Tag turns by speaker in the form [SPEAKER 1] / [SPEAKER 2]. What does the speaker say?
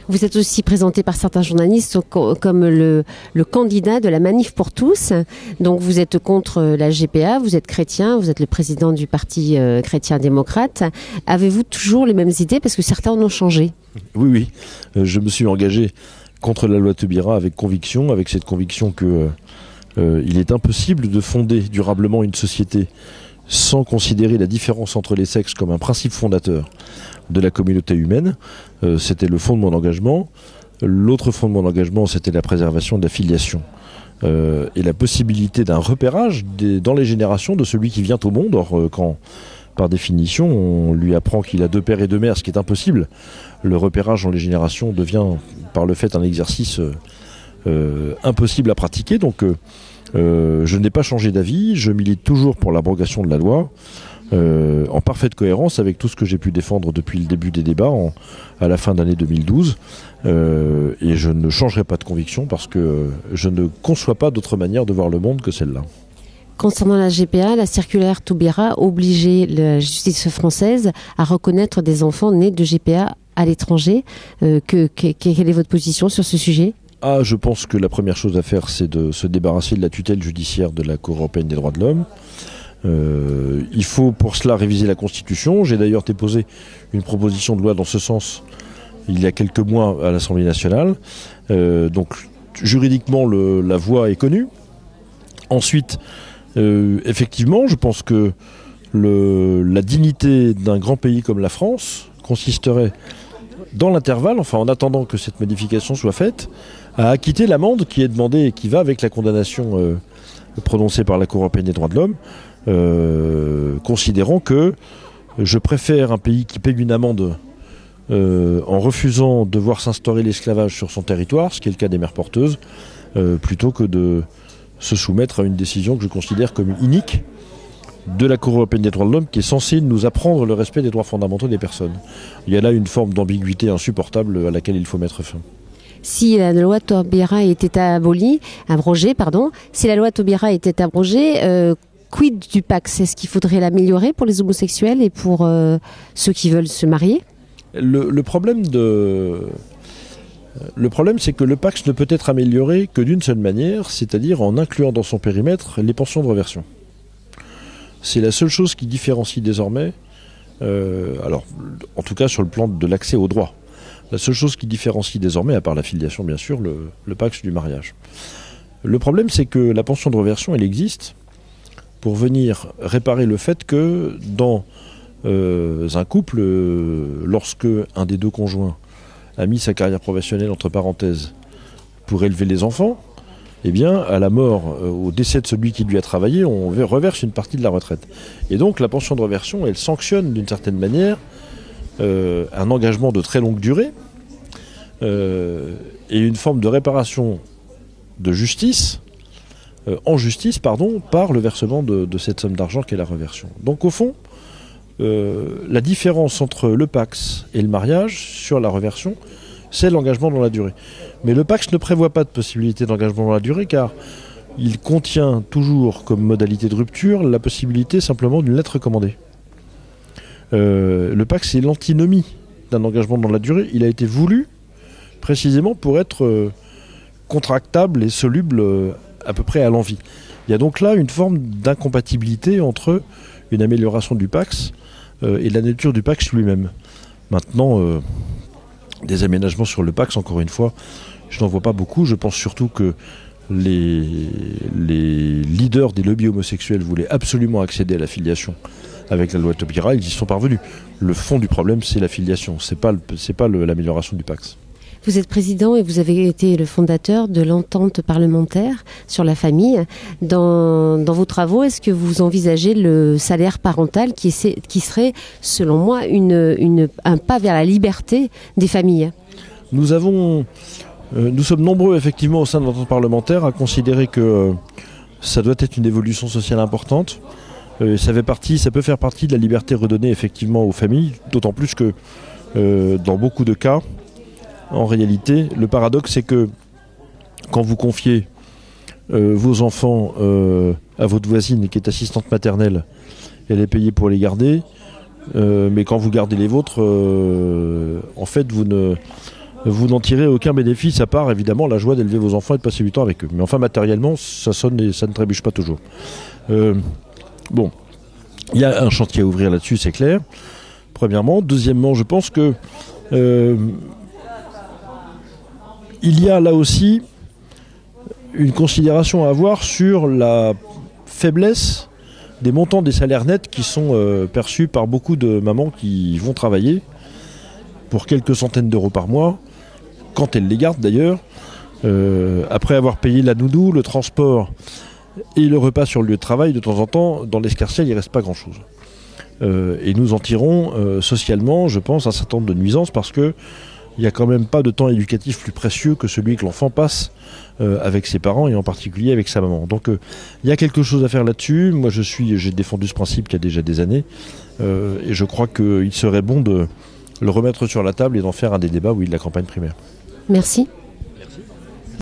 [SPEAKER 1] Vous êtes aussi présenté par certains journalistes comme le candidat de la Manif pour tous. Donc vous êtes contre la GPA, vous êtes chrétien, vous êtes le président du parti chrétien-démocrate. Avez-vous toujours les mêmes idées parce que certains en ont changé?
[SPEAKER 2] Oui. Je me suis engagé contre la loi Taubira avec conviction, avec cette conviction que il est impossible de fonder durablement une société sans considérer la différence entre les sexes comme un principe fondateur de la communauté humaine. C'était le fond de mon engagement. L'autre fond de mon engagement, c'était la préservation de la filiation et la possibilité d'un repérage dans les générations de celui qui vient au monde. Or, quand, par définition, on lui apprend qu'il a 2 pères et 2 mères, ce qui est impossible, le repérage dans les générations devient, par le fait, un exercice impossible à pratiquer. Donc, je n'ai pas changé d'avis. Je milite toujours pour l'abrogation de la loi. En parfaite cohérence avec tout ce que j'ai pu défendre depuis le début des débats à la fin de l'année 2012. Et je ne changerai pas de conviction parce que je ne conçois pas d'autre manière de voir le monde que celle-là.
[SPEAKER 1] Concernant la GPA, la circulaire Taubira obligeait la justice française à reconnaître des enfants nés de GPA à l'étranger. Quelle est votre position sur ce sujet ?
[SPEAKER 2] Je pense que la première chose à faire, c'est de se débarrasser de la tutelle judiciaire de la Cour européenne des droits de l'homme. Il faut pour cela réviser la Constitution. J'ai d'ailleurs déposé une proposition de loi dans ce sens il y a quelques mois à l'Assemblée nationale. Donc juridiquement, la voie est connue. Ensuite, effectivement, je pense que la dignité d'un grand pays comme la France consisterait, dans l'intervalle, enfin en attendant que cette modification soit faite, à acquitter l'amende qui est demandée et qui va avec la condamnation prononcée par la Cour européenne des droits de l'homme. Considérant que je préfère un pays qui paye une amende en refusant de voir s'instaurer l'esclavage sur son territoire, ce qui est le cas des mères porteuses, plutôt que de se soumettre à une décision que je considère comme inique de la Cour européenne des droits de l'homme, qui est censée nous apprendre le respect des droits fondamentaux des personnes. Il y a là une forme d'ambiguïté insupportable à laquelle il faut mettre fin.
[SPEAKER 1] Si la loi Taubira était abrogée, quid du Pacs? Est-ce qu'il faudrait l'améliorer pour les homosexuels et pour ceux qui veulent se marier?
[SPEAKER 2] Le problème, c'est que le Pacs ne peut être amélioré que d'une seule manière, c'est-à-dire en incluant dans son périmètre les pensions de réversion. C'est la seule chose qui différencie désormais, en tout cas sur le plan de l'accès aux droits, la seule chose qui différencie désormais, à part la filiation bien sûr, le Pacs du mariage. Le problème, c'est que la pension de réversion, elle existe pour venir réparer le fait que dans un couple, lorsque un des deux conjoints a mis sa carrière professionnelle entre parenthèses pour élever les enfants, eh bien, à la mort, au décès de celui qui lui a travaillé, on reverse une partie de la retraite. Et donc, la pension de réversion, elle sanctionne d'une certaine manière un engagement de très longue durée et une forme de réparation de justice, par le versement de cette somme d'argent qu'est la réversion. Donc, au fond, la différence entre le Pacs et le mariage sur la réversion, c'est l'engagement dans la durée. Mais le Pacs ne prévoit pas de possibilité d'engagement dans la durée car il contient toujours comme modalité de rupture la possibilité simplement d'une lettre recommandée. Le Pacs, c'est l'antinomie d'un engagement dans la durée. Il a été voulu précisément pour être contractable et soluble à peu près à l'envi. Il y a donc là une forme d'incompatibilité entre une amélioration du Pacs et la nature du Pacs lui-même. Maintenant, des aménagements sur le Pacs, encore une fois, je n'en vois pas beaucoup. Je pense surtout que les leaders des lobbies homosexuels voulaient absolument accéder à la filiation avec la loi Taubira. Ils y sont parvenus. Le fond du problème, c'est la filiation. C'est pas l'amélioration du Pacs.
[SPEAKER 1] Vous êtes président et vous avez été le fondateur de l'entente parlementaire sur la famille. Dans vos travaux, est-ce que vous envisagez le salaire parental qui serait, selon moi, un pas vers la liberté des familles?
[SPEAKER 2] Nous sommes nombreux, effectivement, au sein de l'entente parlementaire à considérer que ça doit être une évolution sociale importante. Ça peut faire partie de la liberté redonnée, effectivement, aux familles, d'autant plus que, dans beaucoup de cas, en réalité, le paradoxe, c'est que quand vous confiez vos enfants à votre voisine qui est assistante maternelle, elle est payée pour les garder, mais quand vous gardez les vôtres, en fait, vous vous n'en tirez aucun bénéfice, à part évidemment la joie d'élever vos enfants et de passer du temps avec eux. Mais enfin, matériellement, ça sonne et ça ne trébuche pas toujours. Bon, il y a un chantier à ouvrir là-dessus, c'est clair, premièrement. Deuxièmement, je pense que il y a là aussi une considération à avoir sur la faiblesse des montants des salaires nets qui sont perçus par beaucoup de mamans qui vont travailler pour quelques centaines d'euros par mois, quand elles les gardent d'ailleurs, après avoir payé la nounou, le transport et le repas sur le lieu de travail. De temps en temps, dans l'escarcelle, il ne reste pas grand-chose. Et nous en tirons socialement, je pense, un certain nombre de nuisances, parce que il n'y a quand même pas de temps éducatif plus précieux que celui que l'enfant passe avec ses parents, et en particulier avec sa maman. Donc il y a quelque chose à faire là-dessus. Moi j'ai défendu ce principe il y a déjà des années, et je crois qu'il serait bon de le remettre sur la table et d'en faire un des débats, oui, de la campagne primaire.
[SPEAKER 1] Merci.